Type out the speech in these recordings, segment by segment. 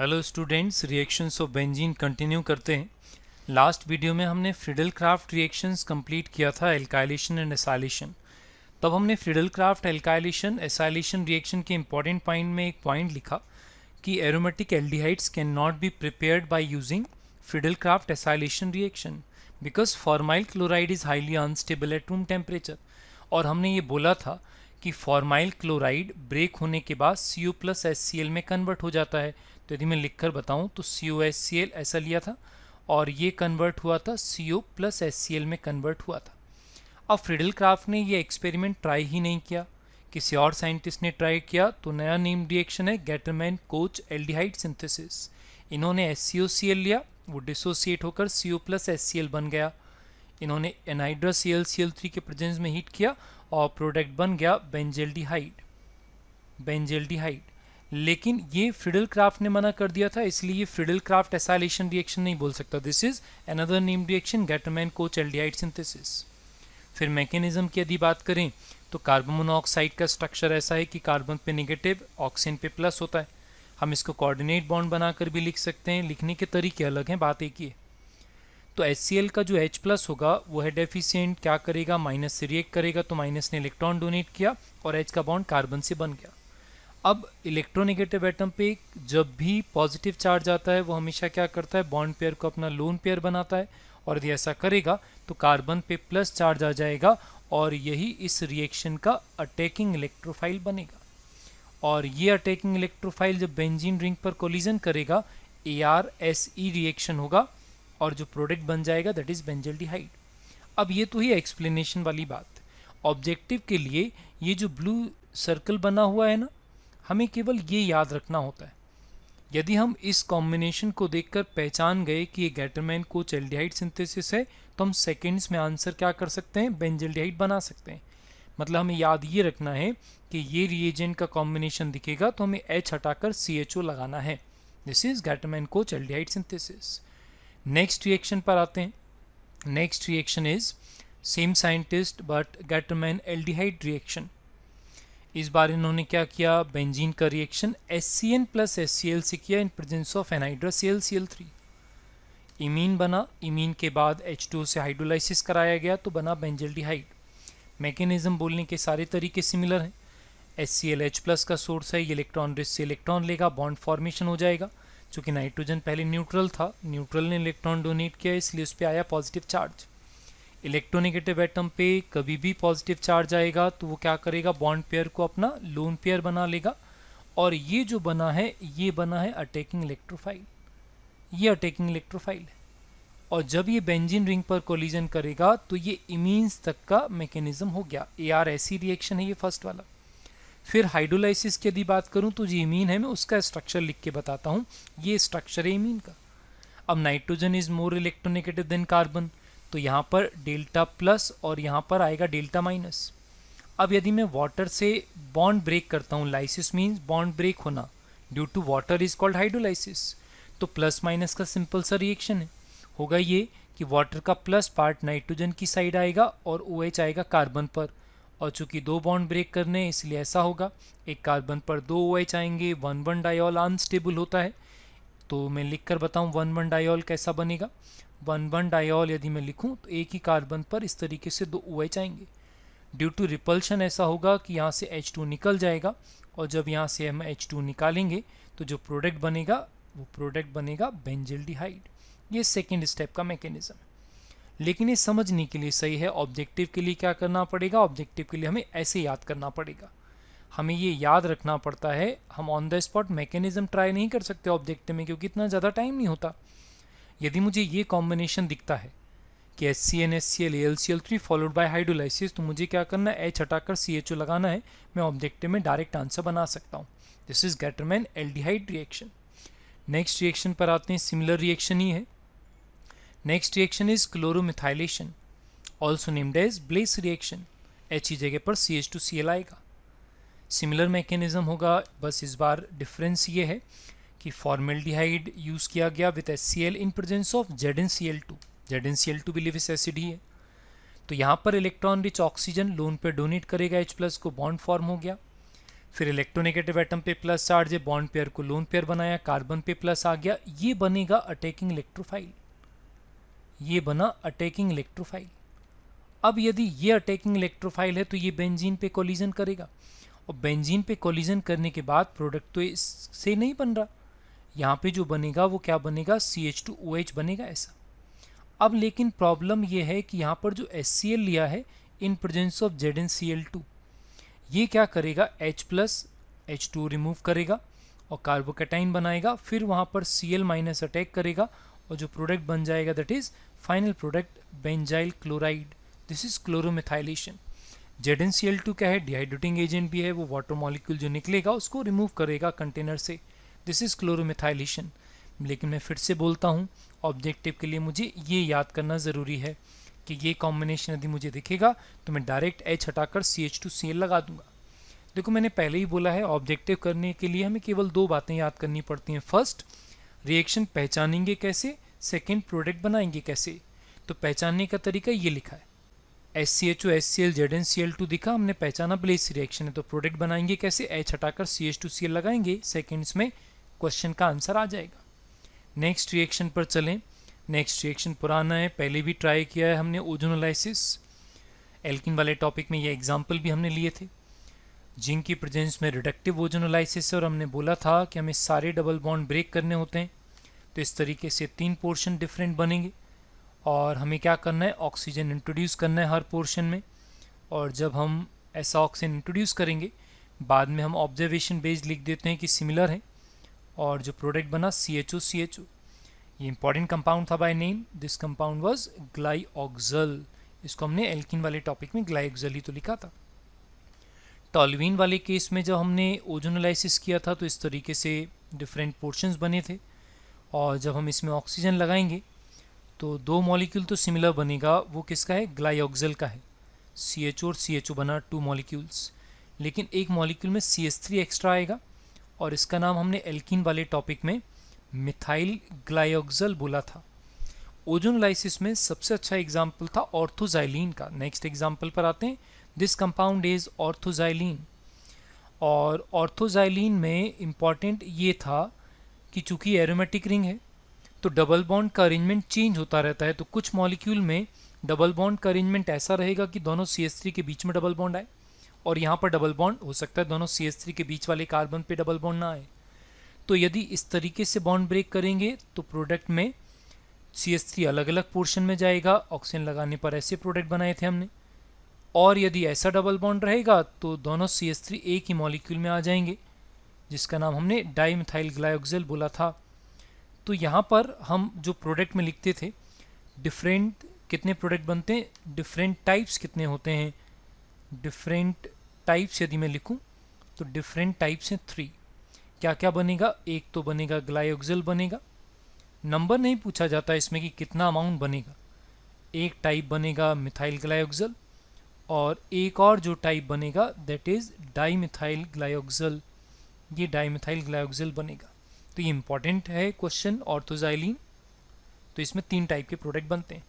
Hello students, reactions of benzene continue करते हैं। Last video में हमने फ्रीडल क्राफ्ट रिएक्शंस कंप्लीट किया था, एल्काइलेशन एंड एसाइलेशन। तब हमने Friedel craft alkylation acylation reaction के इंपॉर्टेंट पॉइंट में एक पॉइंट लिखा कि aromatic aldehydes can not be prepared by using Friedel Crafts acylation reaction because formyl chloride is highly unstable at room temperature. और हमने ये बोला था कि फॉर्माइल क्लोराइड ब्रेक होने के बाद CO प्लस HCl में कन्वर्ट हो जाता है। तो यदि मैं लिखकर बताऊं तो COHCl ऐसा लिया था और ये कन्वर्ट हुआ था CO प्लस HCl में कन्वर्ट हुआ था। अब फ्रीडल क्राफ्ट ने ये एक्सपेरिमेंट ट्राई ही नहीं किया, किसी और साइंटिस्ट ने ट्राई किया। तो नया नेम रिएक्शन है गैटरमैन कोच एल्डिहाइड सिंथेसिस। इन्होंने HCOCl लिया, वो डिसोसिएट होकर CO प्लस HCl बन गया। इन्होंने एनहाइड्रस ClCl3 के प्रेजेंस में हीट किया और प्रोडक्ट बन गया बेंजेल्डिहाइड। लेकिन ये फ्रीडल क्राफ्ट ने मना कर दिया था, इसलिए ये फ्रीडल क्राफ्ट एसाइलेशन रिएक्शन नहीं बोल सकता। This is another name reaction Gattermann coach aldehyde synthesis. फिर मैकेनिज्म की यदि बात करें तो कार्बन मोनोऑक्साइड का स्ट्रक्चर ऐसा है कि कार्बन पे नेगेटिव, ऑक्सीजन पे प्लस होता है। हम इसको कोऑर्डिनेट बॉन्ड बनाकर भी लिख सकते हैं, लिखने के तरीके अलग हैं, बात एक ही है। तो HCl का जो H प्लस होगा वो है डेफिशिएंट, क्या करेगा, माइनस से रिएक्ट करेगा। तो माइनस ने इलेक्ट्रॉन डोनेट किया और H का बॉन्ड कार्बन से बन गया। अब इलेक्ट्रोनेगेटिव एटम पे जब भी पॉजिटिव चार्ज आता है वो हमेशा क्या करता है, बॉन्ड पेयर को अपना लोन पेयर बनाता है। और यदि ऐसा करेगा तो कार्बन पे प्लस चार्ज आ जाएगा और यही इस रिएक्शन का अटैकिंग इलेक्ट्रोफाइल बनेगा। और ये अटैकिंग इलेक्ट्रोफाइल जब बेंजीन रिंग पर कोलिजन करेगा ArSe रिएक्शन होगा और जो प्रोडक्ट बन जाएगा दैट इज बेंजल्डिहाइड। अब ये तो ही एक्सप्लेनेशन वाली बात। ऑब्जेक्टिव के लिए ये जो ब्लू सर्कल बना हुआ है ना, हमें केवल ये याद रखना होता है। यदि हम इस कॉम्बिनेशन को देखकर पहचान गए कि ये गैटरमैन कोच एल्डिहाइड सिंथेसिस है तो हम सेकेंड्स में आंसर क्या कर सकते हैं, बेंजल्डिहाइड बना सकते हैं। मतलब हमें याद ये रखना है कि ये रिएजेंट का कॉम्बिनेशन दिखेगा तो हमें H हटाकर CHO लगाना है। This is Gattermann coach aldehyde synthesis. Next reaction पर आते हैं। Next reaction is same scientist but Gattermann aldehyde reaction. इस बार इन्होंने क्या किया, बेंजीन का रिएक्शन HCN प्लस HCl से किया इन presence of anhydrous ClCl3। Imine बना, इमीन के बाद H2 से हाइड्रोलाइसिस कराया गया तो बना बेंजल्डिहाइड। मैकेनिज्म बोलने के सारे तरीके सिमिलर हैं। HCl H प्लस का सोर्स है, ये इलेक्ट्रॉन रिच से इलेक्ट्रॉन लेगा, बॉन्ड फॉर्मेशन हो जाएगा। चूँकि नाइट्रोजन पहले न्यूट्रल था, न्यूट्रल ने इलेक्ट्रॉन डोनेट किया इसलिए उस पर आया पॉजिटिव चार्ज। इलेक्ट्रोनेगेटिव एटम पे कभी भी पॉजिटिव चार्ज आएगा तो वो क्या करेगा, बॉन्ड पेयर को अपना लोन पेयर बना लेगा। और ये जो बना है ये बना है अटैकिंग इलेक्ट्रोफाइल, ये अटैकिंग इलेक्ट्रोफाइल है। और जब ये बेंजीन रिंग पर कोलिजन करेगा तो ये इमीन्स तक का मैकेनिज्म हो गया। ArSe रिएक्शन है ये फर्स्ट वाला। फिर हाइड्रोलाइसिस की यदि बात करूं तो जो इमीन है मैं उसका स्ट्रक्चर लिख के बताता हूं। ये स्ट्रक्चर है इमीन का। अब nitrogen is more electronegative than carbon, तो यहाँ पर डेल्टा प्लस और यहाँ पर आएगा डेल्टा माइनस। अब यदि मैं वाटर से बॉन्ड ब्रेक करता हूँ, लाइसिस मीन्स बॉन्ड ब्रेक होना, due to water is called hydrolysis. तो प्लस माइनस का सिंपल सा रिएक्शन है, होगा ये कि वाटर का प्लस पार्ट नाइट्रोजन की साइड आएगा और OH आएगा कार्बन पर। और चूंकि दो बॉन्ड ब्रेक करने हैं इसलिए ऐसा होगा, एक कार्बन पर दो OH आएंगे, 1,1 डायोल अनस्टेबल होता है। तो मैं लिख कर बताऊँ 1,1 डायोल कैसा बनेगा। 1,1 डायोल यदि मैं लिखूँ तो एक ही कार्बन पर इस तरीके से दो OH आएंगे। ड्यू टू रिपल्शन ऐसा होगा कि यहाँ से H2 निकल जाएगा और जब यहाँ से हम H2 निकालेंगे तो जो प्रोडक्ट बनेगा वो प्रोडक्ट बनेगा बेंजल्डिहाइड। ये सेकेंड स्टेप का मैकेनिज्म। लेकिन ये समझने के लिए सही है, ऑब्जेक्टिव के लिए क्या करना पड़ेगा, ऑब्जेक्टिव के लिए हमें ऐसे याद करना पड़ेगा। हमें ये याद रखना पड़ता है, हम on the spot mechanism try नहीं कर सकते ऑब्जेक्टिव में क्योंकि इतना ज़्यादा टाइम नहीं होता। यदि मुझे ये कॉम्बिनेशन दिखता है कि HCN HCl AlCl3 followed by hydrolysis तो मुझे क्या करना है, H हटाकर CHO लगाना है। मैं ऑब्जेक्टिव में डायरेक्ट आंसर बना सकता हूँ। This is Gattermann aldehyde reaction. Next reaction पर आते हैं, सिमिलर रिएक्शन ही है। Next reaction is chloromethylation, also named as Blanc reaction. H की जगह पर CH2Cl आएगा। सिमिलर मैकेनिज्म होगा, बस इस बार डिफरेंस ये है कि फॉर्मेल्डिहाइड यूज़ किया गया with HCl in presence of ZnCl2। ZnCl2 भी लिविस एसिड ही है। तो यहाँ पर इलेक्ट्रॉन रिच ऑक्सीजन लोन पर डोनेट करेगा H प्लस को, बॉन्ड फॉर्म हो गया। फिर इलेक्ट्रोनेगेटिव एटम पे प्लस चार्ज है, बॉन्ड पेयर को लोन पेयर बनाया, कार्बन पे प्लस आ गया, ये बनेगा अटैकिंग इलेक्ट्रोफाइल, ये बना अटैकिंग इलेक्ट्रोफाइल। अब यदि ये अटैकिंग इलेक्ट्रोफाइल है तो ये बेंजीन पे कोलिजन करेगा, और बेंजीन पे कोलिजन करने के बाद प्रोडक्ट तो इससे नहीं बन रहा, यहाँ पे जो बनेगा वो क्या बनेगा, CH2OH बनेगा ऐसा। अब लेकिन प्रॉब्लम ये है कि यहाँ पर जो HCl लिया है इन प्रेजेंस ऑफ ZnCl2, ये क्या करेगा, H प्लस H2 रिमूव करेगा और कार्बोकेटाइन बनाएगा, फिर वहाँ पर Cl माइनस अटैक करेगा और जो प्रोडक्ट बन जाएगा that is final product benzyl chloride. This is chloromethylation. ZnCl2 क्या है, डिहाइड्रेटिंग एजेंट भी है, वो वाटर मॉलिक्यूल जो निकलेगा उसको रिमूव करेगा कंटेनर से। This is chloromethylation. लेकिन मैं फिर से बोलता हूँ, ऑब्जेक्टिव के लिए मुझे ये याद करना ज़रूरी है कि ये कॉम्बिनेशन यदि मुझे दिखेगा तो मैं डायरेक्ट H हटाकर CH2Cl लगा दूंगा। देखो मैंने पहले ही बोला है, ऑब्जेक्टिव करने के लिए हमें केवल दो बातें याद करनी पड़ती हैं। फर्स्ट, रिएक्शन पहचानेंगे कैसे, सेकेंड, प्रोडक्ट बनाएंगे कैसे। तो पहचानने का तरीका ये लिखा है, SCHO HCl ZnCl2 दिखा, हमने पहचाना ब्लेस रिएक्शन है। तो प्रोडक्ट बनाएंगे कैसे, H हटाकर CH2Cl लगाएंगे, सेकेंड्स में क्वेश्चन का आंसर आ जाएगा। नेक्स्ट रिएक्शन पर चलें। नेक्स्ट रिएक्शन पुराना है, पहले भी ट्राई किया है हमने, ओजोनोलाइसिस। एल्किन वाले टॉपिक में ये एग्जाम्पल भी हमने लिए थे। जिंक की प्रेजेंस में रिडक्टिव ओजोनोलाइसिस है और हमने बोला था कि हमें सारे डबल बॉन्ड ब्रेक करने होते हैं। तो इस तरीके से 3 पोर्शन डिफरेंट बनेंगे और हमें क्या करना है, ऑक्सीजन इंट्रोड्यूस करना है हर पोर्शन में। और जब हम ऐसा ऑक्सीजन इंट्रोड्यूस करेंगे, बाद में हम ऑब्जर्वेशन बेस्ड लिख देते हैं कि सिमिलर है, और जो प्रोडक्ट बना CHO। ये इंपॉर्टेंट कंपाउंड था by name, this compound was glyoxal. इसको हमने एल्किन वाले टॉपिक में ग्लाइऑक्सल ही तो लिखा था। टॉल्यूइन वाले केस में जब हमने ओजोनोलाइसिस किया था तो इस तरीके से डिफरेंट पोर्शंस बने थे, और जब हम इसमें ऑक्सीजन लगाएंगे तो 2 मॉलिक्यूल तो सिमिलर बनेगा। वो किसका है, ग्लाइऑक्सल का है। CHO और CHO बना 2 मॉलिक्यूल्स, लेकिन एक मॉलिक्यूल में CH3 एक्स्ट्रा आएगा, और इसका नाम हमने एल्किन वाले टॉपिक में मिथाइल ग्लाइऑक्सल बोला था। ओजोनोलाइसिस में सबसे अच्छा एग्जाम्पल था ऑर्थोजाइलिन का। नेक्स्ट एग्जाम्पल पर आते हैं। दिस कंपाउंड इज ऑर्थोजाइलिन, और ऑर्थोजाइलिन में इम्पॉर्टेंट ये था कि चूंकि एरोमेटिक रिंग है तो डबल बॉन्ड का अरेंजमेंट चेंज होता रहता है। तो कुछ मॉलिक्यूल में डबल बॉन्ड का अरेंजमेंट ऐसा रहेगा कि दोनों CH3 के बीच में डबल बॉन्ड आए, और यहाँ पर डबल बॉन्ड हो सकता है दोनों CH3 के बीच वाले कार्बन पे डबल बॉन्ड ना आए। तो यदि इस तरीके से बॉन्ड ब्रेक करेंगे तो प्रोडक्ट में CH3 अलग अलग पोर्शन में जाएगा, ऑक्सीजन लगाने पर ऐसे प्रोडक्ट बनाए थे हमने। और यदि ऐसा डबल बॉन्ड रहेगा तो दोनों CH3 एक ही मॉलिक्यूल में आ जाएंगे, जिसका नाम हमने डाइमिथाइल ग्लाइऑक्सल बोला था। तो यहाँ पर हम जो प्रोडक्ट में लिखते थे, डिफरेंट कितने प्रोडक्ट बनते हैं, डिफरेंट टाइप्स कितने होते हैं, डिफरेंट टाइप्स यदि मैं लिखूं तो डिफरेंट टाइप्स हैं 3। क्या क्या बनेगा, एक तो बनेगा ग्लाइऑक्सल बनेगा, नंबर नहीं पूछा जाता इसमें कि कितना अमाउंट बनेगा। एक टाइप बनेगा मिथाइल ग्लाइऑक्सल, और एक और जो टाइप बनेगा दैट इज डाइमिथाइल ग्लाइऑक्सल। ये डाइमिथाइल ग्लाइऑक्सल बनेगा। तो ये इंपॉर्टेंट है क्वेश्चन ऑर्थोजाइलिन। तो इसमें 3 टाइप के प्रोडक्ट बनते हैं।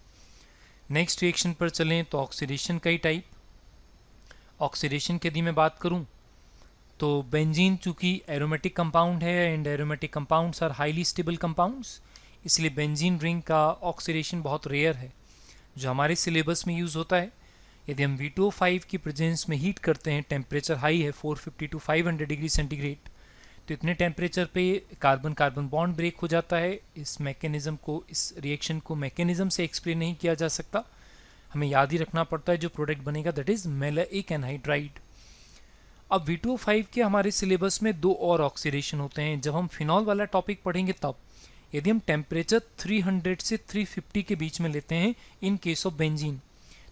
नेक्स्ट रिएक्शन पर चलें तो ऑक्सीडेशन का ही टाइप। ऑक्सीडेशन की यदि मैं बात करूं तो बेंजीन चूंकि एरोमेटिक कंपाउंड है and aromatic compounds are highly stable compounds, इसलिए बेंजीन रिंग का ऑक्सीडेशन बहुत रेयर है। जो हमारे सिलेबस में यूज़ होता है, यदि हम V2O5 की प्रेजेंस में हीट करते हैं, टेम्परेचर हाई है 450 to 500 डिग्री सेंटीग्रेड, तो इतने टेम्परेचर पे कार्बन कार्बन बॉन्ड ब्रेक हो जाता है। इस मैकेनिज्म को, इस रिएक्शन को मैकेनिज्म से एक्सप्लेन नहीं किया जा सकता, हमें याद ही रखना पड़ता है जो प्रोडक्ट बनेगा दैट इज मैलाइक एनहाइड्राइड। अब V2O5 के हमारे सिलेबस में 2 और ऑक्सीडेशन होते हैं। जब हम फिनॉल वाला टॉपिक पढ़ेंगे तब, यदि हम टेम्परेचर 300 से 350 के बीच में लेते हैं इन केस ऑफ बेंजीन,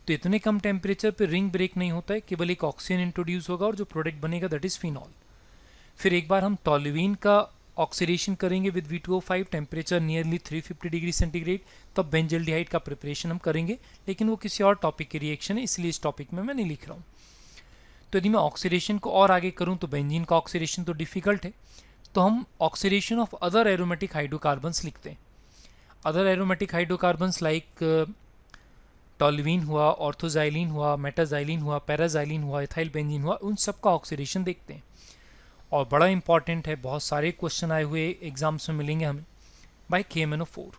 तो इतने कम टेम्परेचर पे रिंग ब्रेक नहीं होता है, केवल एक ऑक्सीजन इंट्रोड्यूस होगा और जो प्रोडक्ट बनेगा दैट इज फिनॉल। फिर एक बार हम टॉल्यूइन का ऑक्सीडेशन करेंगे with V2O5, temperature nearly 350 degree centigrade, तब बेंजल्डिहाइड का प्रिपरेशन हम करेंगे, लेकिन वो किसी और टॉपिक की रिएक्शन है, इसलिए इस टॉपिक में मैं नहीं लिख रहा हूँ। तो यदि मैं ऑक्सीडेशन को और आगे करूँ तो बेंजीन का ऑक्सीडेशन तो डिफिकल्ट है, तो हम oxidation of other aromatic hydrocarbons लिखते हैं। Other aromatic hydrocarbons like toluene हुआ, ऑर्थोजाइलिन हुआ, मेटाजाइलिन हुआ, पैराजाइलिन हुआ, इथाइल बेंजीन हुआ, उन सब का ऑक्सीडेशन देखते हैं। और बड़ा इंपॉर्टेंट है, बहुत सारे क्वेश्चन आए हुए एग्जाम्स में मिलेंगे हमें, बाय KMnO4।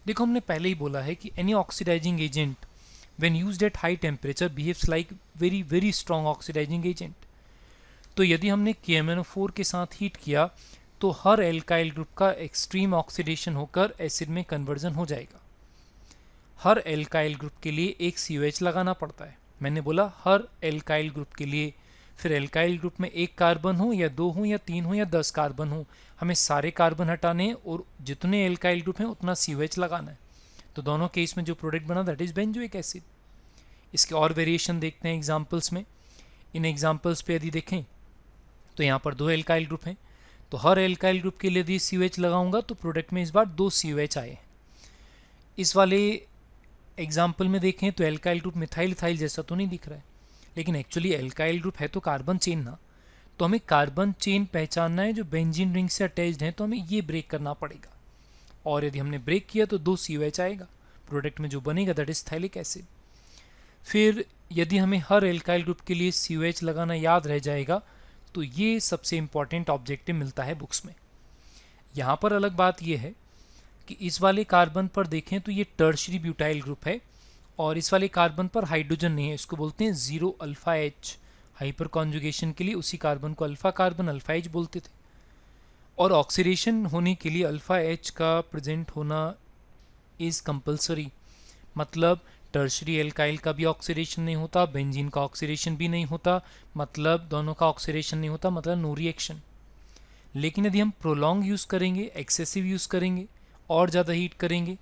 देखो हमने पहले ही बोला है कि any oxidizing agent when used at high temperature behaves like very very strong oxidizing agent. तो यदि हमने KMnO4 के साथ हीट किया तो हर एल्काइल ग्रुप का एक्सट्रीम ऑक्सीडेशन होकर एसिड में कन्वर्जन हो जाएगा। हर एल्काइल ग्रुप के लिए एक COH लगाना पड़ता है। मैंने बोला हर एल्काइल ग्रुप के लिए, फिर एल्काइल ग्रुप में एक कार्बन हो या 2 हो या 3 हो या 10 कार्बन हो, हमें सारे कार्बन हटाने हैं और जितने एल्काइल ग्रुप हैं उतना COH लगाना है। तो दोनों केस में जो प्रोडक्ट बना दैट इज बेंजोइक एसिड। इसके और वेरिएशन देखते हैं एग्जाम्पल्स में। इन एग्जाम्पल्स पे यदि देखें तो यहाँ पर 2 एल्काइल ग्रुप हैं, तो हर एल्काइल ग्रुप के लिए यदि COH लगाऊंगा तो प्रोडक्ट में इस बार 2 COH आए हैं। इस वाले एग्जाम्पल में देखें तो एल्काइल ग्रुप मिथाइल इथाइल जैसा तो नहीं दिख रहा है, लेकिन एक्चुअली एल्काइल ग्रुप है तो कार्बन चेन ना, तो हमें कार्बन चेन पहचानना है जो बेंजीन रिंग से अटैच्ड है, तो हमें ये ब्रेक करना पड़ेगा। और यदि हमने ब्रेक किया तो 2 COH आएगा, प्रोडक्ट में जो बनेगा दैट इज थैलिक एसिड। फिर यदि हमें हर एल्काइल ग्रुप के लिए COH लगाना याद रह जाएगा तो ये सबसे इंपॉर्टेंट ऑब्जेक्टिव मिलता है बुक्स में। यहाँ पर अलग बात यह है कि इस वाले कार्बन पर देखें तो ये टर्शरी ब्यूटाइल ग्रुप है और इस वाले कार्बन पर हाइड्रोजन नहीं है, इसको बोलते हैं 0 अल्फा H। हाइपर कॉन्जुगेशन के लिए उसी कार्बन को अल्फा कार्बन अल्फा H बोलते थे, और ऑक्सीडेशन होने के लिए अल्फा H का प्रेजेंट होना इज कंपल्सरी। मतलब टर्शरी एल्काइल का भी ऑक्सीडेशन नहीं होता, बेंजीन का ऑक्सीडेशन भी नहीं होता, मतलब दोनों का ऑक्सीडेशन नहीं होता, मतलब नो रिएक्शन। लेकिन यदि हम प्रोलॉन्ग यूज़ करेंगे, एक्सेसिव यूज़ करेंगे और ज़्यादा हीट करेंगे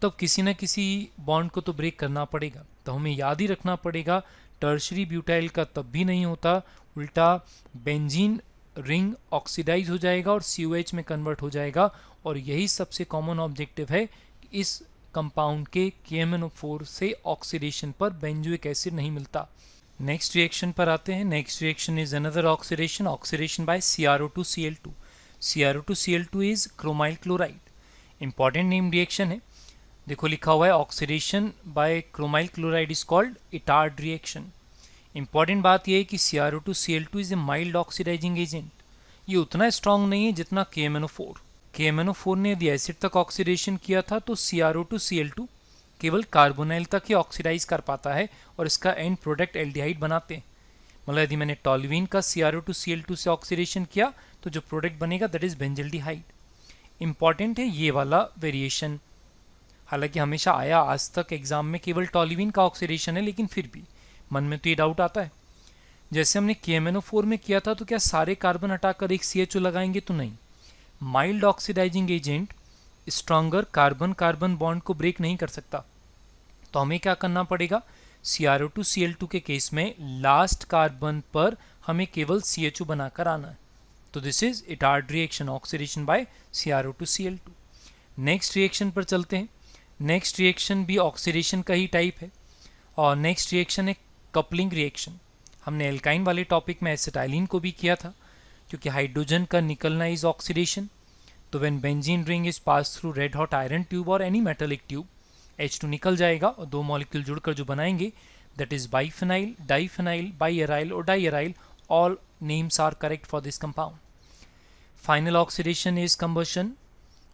तब किसी न किसी बॉन्ड को तो ब्रेक करना पड़ेगा। तो हमें याद ही रखना पड़ेगा टर्शरी ब्यूटाइल का तब भी नहीं होता, उल्टा बेंजीन रिंग ऑक्सीडाइज हो जाएगा और COH में कन्वर्ट हो जाएगा। और यही सबसे कॉमन ऑब्जेक्टिव है कि इस कंपाउंड के KMnO4 से ऑक्सीडेशन पर बेंजोइक एसिड नहीं मिलता। नेक्स्ट रिएक्शन पर आते हैं। Next reaction is another oxidation, oxidation by CrO2Cl2। CrO2Cl2 is chromyl chloride. Important name reaction है, देखो लिखा हुआ है oxidation by chromyl chloride is called Etard reaction. Important बात यह है कि CrO2Cl2 is a mild oxidizing agent. ये उतना स्ट्रांग नहीं है जितना KMnO4। KMnO4 ने यदि एसिड तक ऑक्सीडेशन किया था तो CrO2Cl2 केवल कार्बोनाइल तक ही ऑक्सीडाइज कर पाता है और इसका एंड प्रोडक्ट एल्डिहाइड बनाते हैं। मतलब यदि मैंने टॉल्यूइन का CrO2Cl2 से ऑक्सीडेशन किया तो जो प्रोडक्ट बनेगा दैट इज बेंजल्डिहाइड। इंपॉर्टेंट है ये वाला वेरिएशन, हालांकि हमेशा आया आज तक एग्जाम में केवल टॉल्यूइन का ऑक्सीडेशन है, लेकिन फिर भी मन में तो ये डाउट आता है। जैसे हमने KMnO4 में किया था तो क्या सारे कार्बन हटाकर एक CHO लगाएंगे, तो नहीं। Mild oxidizing agent stronger carbon carbon bond को ब्रेक नहीं कर सकता, तो हमें क्या करना पड़ेगा, CrO2Cl2 के केस में लास्ट कार्बन पर हमें केवल CHO बनाकर आना है। तो this is Etard reaction, oxidation by CrO2Cl2। Next reaction पर चलते हैं। नेक्स्ट रिएक्शन भी ऑक्सीडेशन का ही टाइप है और नेक्स्ट रिएक्शन है कपलिंग रिएक्शन। हमने एल्काइन वाले टॉपिक में एसिटाइलिन को भी किया था, क्योंकि हाइड्रोजन का निकलना इज ऑक्सीडेशन। तो when benzene ring is pass through red hot iron tube और एनी मेटालिक ट्यूब, H2 निकल जाएगा और 2 मॉलिक्यूल जुड़कर जो बनाएंगे दैट इज बाइफेनाइल, डाइफेनाइल, बाइएराइल और diaryl. All names are correct for this compound. Final oxidation is combustion,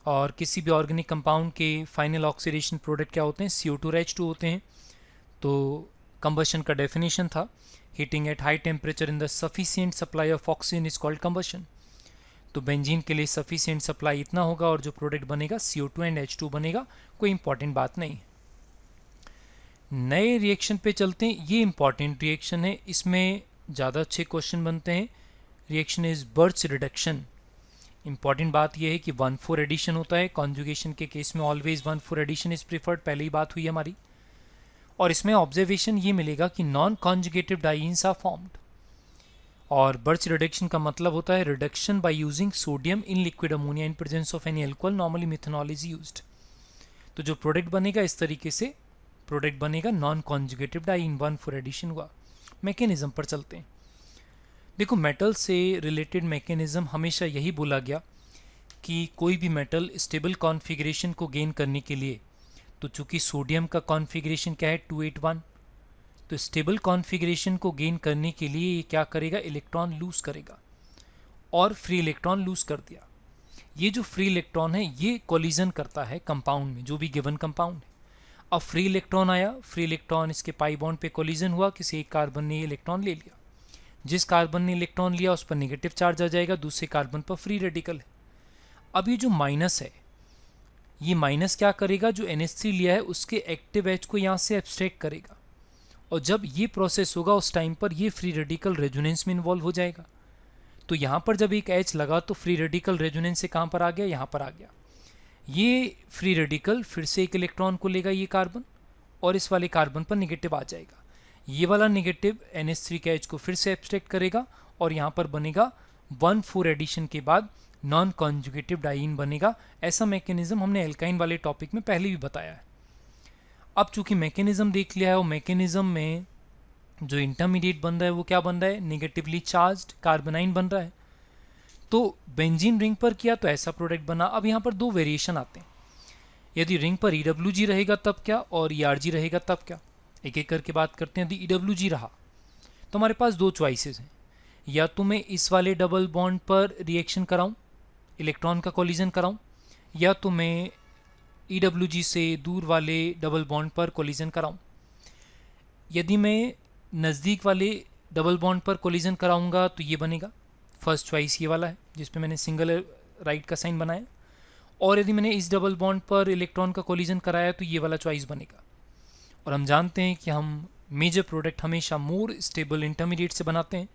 और किसी भी ऑर्गेनिक कंपाउंड के फाइनल ऑक्सीडेशन प्रोडक्ट क्या होते हैं, CO2 और H2 होते हैं। तो कंबशन का डेफिनेशन था heating eight high temperature in the sufficient supply of oxygen is called combustion. तो बेंजीन के लिए सफिशिएंट सप्लाई इतना होगा और जो प्रोडक्ट बनेगा CO2 एंड H2 बनेगा, कोई इंपॉर्टेंट बात नहीं। नए रिएक्शन पे चलते हैं, ये इंपॉर्टेंट रिएक्शन है, इसमें ज़्यादा अच्छे क्वेश्चन बनते हैं। Reaction is birch reduction. Important बात यह है कि 1,4 एडिशन होता है, कॉन्जुगेशन के केस में ऑलवेज 1,4 एडिशन इज प्रिफर्ड, पहले ही बात हुई हमारी। और इसमें ऑब्जर्वेशन ये मिलेगा कि non conjugative dienes are formed. और बर्च रिडक्शन का मतलब होता है reduction by using sodium in liquid ammonia in presence of any alcohol, normally methanol is used. तो जो प्रोडक्ट बनेगा इस तरीके से प्रोडक्ट बनेगा नॉन कॉन्जुगेटिव डाइन, 1,4 एडिशन हुआ। मैकेनिज्म पर चलते हैं। देखो मेटल से रिलेटेड मैकेनिज्म हमेशा यही बोला गया कि कोई भी मेटल स्टेबल कॉन्फ़िगरेशन को गेन करने के लिए, तो चूंकि सोडियम का कॉन्फ़िगरेशन क्या है 281, तो स्टेबल कॉन्फ़िगरेशन को गेन करने के लिए ये क्या करेगा, इलेक्ट्रॉन लूज करेगा। और फ्री इलेक्ट्रॉन लूज कर दिया। ये जो फ्री इलेक्ट्रॉन है ये कोलिजन करता है कंपाउंड में, जो भी गिवन कंपाउंड है। अब फ्री इलेक्ट्रॉन आया, फ्री इलेक्ट्रॉन इसके पाई बॉन्ड पे कोलिजन हुआ, किसी एक कार्बन ने इलेक्ट्रॉन ले लिया। जिस कार्बन ने इलेक्ट्रॉन लिया उस पर नेगेटिव चार्ज आ जाएगा, दूसरे कार्बन पर फ्री रेडिकल है। अब ये जो माइनस है, ये माइनस क्या करेगा, जो NH3 लिया है उसके एक्टिव एच को यहाँ से एब्स्ट्रैक्ट करेगा, और जब ये प्रोसेस होगा उस टाइम पर ये फ्री रेडिकल रेजोनेंस में इन्वॉल्व हो जाएगा। तो यहाँ पर जब एक H लगा तो फ्री रेडिकल रेजोनेंस से कहाँ पर आ गया, यहाँ पर आ गया। ये फ्री रेडिकल फिर से एक इलेक्ट्रॉन को लेगा ये कार्बन, और इस वाले कार्बन पर नेगेटिव आ जाएगा। ये वाला नेगेटिव NH3 के H को फिर से एब्स्ट्रैक्ट करेगा, और यहाँ पर बनेगा 1,4 एडिशन के बाद नॉन कॉन्जुगेटिव डाइईन बनेगा। ऐसा मैकेनिज्म हमने एल्काइन वाले टॉपिक में पहले भी बताया है। अब चूंकि मैकेनिज्म देख लिया है, और मैकेनिज्म में जो इंटरमीडिएट बन रहा है वो क्या बन रहा है, नेगेटिवली चार्ज्ड कार्बोनाइन बन रहा है। तो बेंजीन रिंग पर किया तो ऐसा प्रोडक्ट बना। अब यहाँ पर दो वेरिएशन आते हैं, यदि रिंग पर EWG रहेगा तब क्या, और ERG रहेगा तब क्या। एक एक करके बात करते हैं। यदि EWG रहा तो हमारे पास दो चॉइसेस हैं, या तो मैं इस वाले डबल बॉन्ड पर रिएक्शन कराऊं, इलेक्ट्रॉन का कोलिजन कराऊं, या तो मैं EWG से दूर वाले डबल बॉन्ड पर कोलिजन कराऊं। यदि मैं नज़दीक वाले डबल बॉन्ड पर कोलिजन कराऊंगा तो ये बनेगा, फर्स्ट चॉइस ये वाला है जिस पे मैंने सिंगल राइट का साइन बनाया, और यदि मैंने इस डबल बॉन्ड पर इलेक्ट्रॉन का कोलिजन कराया तो ये वाला चॉइस बनेगा। और हम जानते हैं कि हम मेजर प्रोडक्ट हमेशा मोर स्टेबल इंटरमीडिएट से बनाते हैं,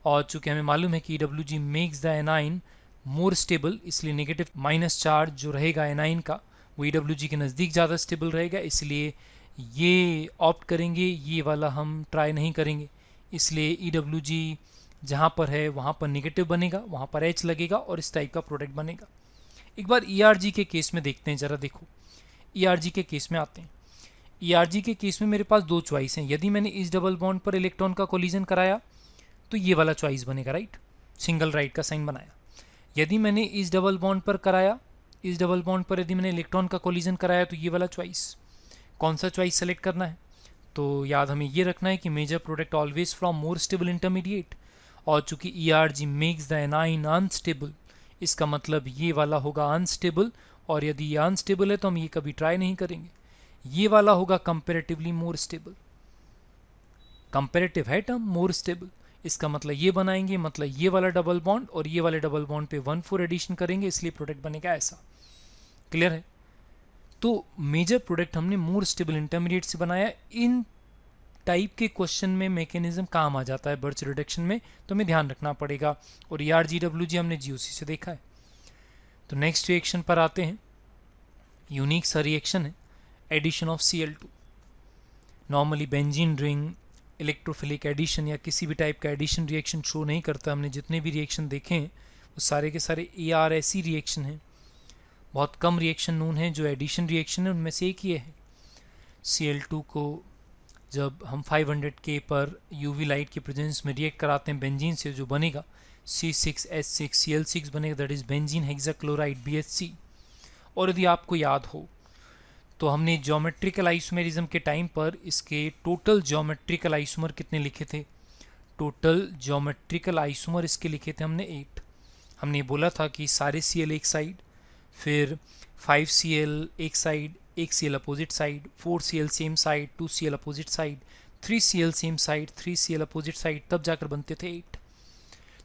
और चूंकि हमें मालूम है कि EWG makes the A9 more stable, इसलिए नेगेटिव माइनस चार्ज जो रहेगा एनाइन का वो EWG के नज़दीक ज़्यादा स्टेबल रहेगा, इसलिए ये ऑप्ट करेंगे, ये वाला हम ट्राई नहीं करेंगे। इसलिए EWG जहाँ पर है वहाँ पर नेगेटिव बनेगा, वहाँ पर H लगेगा और इस टाइप का प्रोडक्ट बनेगा। एक बार ERG के केस में देखते हैं, ज़रा देखो ERG के केस में आते हैं। ERG के केस में मेरे पास दो चॉइस हैं। यदि मैंने इस डबल बॉन्ड पर इलेक्ट्रॉन का कोलिजन कराया तो ये वाला चॉइस बनेगा, राइट, सिंगल राइट का साइन बनाया। यदि मैंने इस डबल बॉन्ड पर कराया, इस डबल बॉन्ड पर यदि मैंने इलेक्ट्रॉन का कोलिजन कराया तो ये वाला चॉइस। कौन सा चॉइस सेलेक्ट करना है, तो याद हमें ये रखना है कि major product always from more stable intermediate, और चूंकि ERG makes the anion unstable, इसका मतलब ये वाला होगा अनस्टेबल, और यदि ये अनस्टेबल है तो हम ये कभी ट्राई नहीं करेंगे। ये वाला होगा कंपेरेटिवली मोर स्टेबल, कंपेरेटिव है टर्म मोर स्टेबल, इसका मतलब ये बनाएंगे, मतलब ये वाला डबल बॉन्ड और ये वाले डबल बॉन्ड पे 1,4 एडिशन करेंगे, इसलिए प्रोडक्ट बनेगा ऐसा। क्लियर है। तो मेजर प्रोडक्ट हमने मोर स्टेबल इंटरमीडिएट से बनाया। इन टाइप के क्वेश्चन में मैकेनिज्म काम आ जाता है बर्च रिडक्शन में, तो हमें ध्यान रखना पड़ेगा। और ERG-EWG हमने GOC से देखा है। तो नेक्स्ट रिएक्शन पर आते हैं। यूनिक सा रिएक्शन है, addition of Cl2। Normally benzene ring electrophilic addition या किसी भी टाइप का एडिशन रिएक्शन शो नहीं करता। हमने जितने भी रिएक्शन देखे हैं वो सारे के सारे ARSE रिएक्शन हैं। बहुत कम रिएक्शन नोन है जो एडिशन रिएक्शन है, उनमें से एक ये है। Cl2 को जब हम 500K पर UV लाइट की प्रेजेंस में रिएक्ट कराते हैं बेंजीन से, जो बनेगा C6H6Cl6 बनेगा, that is benzene hexachloride BHC। और यदि आपको याद हो तो हमने ज्योमेट्रिकल आइसोमेरिज्म के टाइम पर इसके टोटल ज्योमेट्रिकल आइसोमर कितने लिखे थे, टोटल ज्योमेट्रिकल आइसोमर इसके लिखे थे हमने 8। हमने बोला था कि सारे Cl एक साइड, फिर 5Cl एक साइड, एक Cl opposite side, 4Cl same side, 2Cl opposite side, 3Cl same side, 3Cl opposite side, तब जाकर बनते थे 8।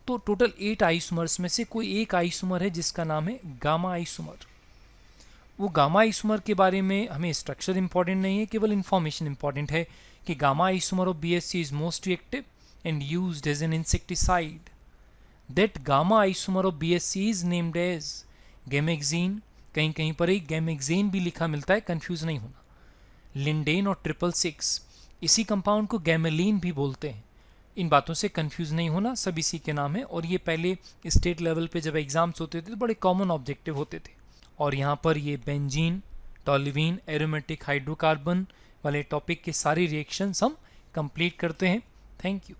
तो टोटल 8 आइसोमर्स में से कोई एक आइसोमर है जिसका नाम है गामा आइसोमर। वो गामा आइसोमर के बारे में हमें स्ट्रक्चर इंपॉर्टेंट नहीं है, केवल इंफॉर्मेशन इंपॉर्टेंट है कि gamma isomer of BHC is most reactive and used as an insecticide. That gamma isomer of BHC is named as gammexane. कहीं कहीं पर एक गैमेक्सेन भी लिखा मिलता है, कंफ्यूज नहीं होना। लिंडेन और 666, इसी कंपाउंड को गैमेलीन भी बोलते हैं। इन बातों से कंफ्यूज नहीं होना, सब इसी के नाम है। और ये पहले स्टेट लेवल पे जब एग्जाम्स होते थे तो बड़े कॉमन ऑब्जेक्टिव होते थे। और यहाँ पर ये बेंजीन, टोल्यूइन, एरोमेटिक हाइड्रोकार्बन वाले टॉपिक के सारे रिएक्शंस हम कंप्लीट करते हैं। Thank you.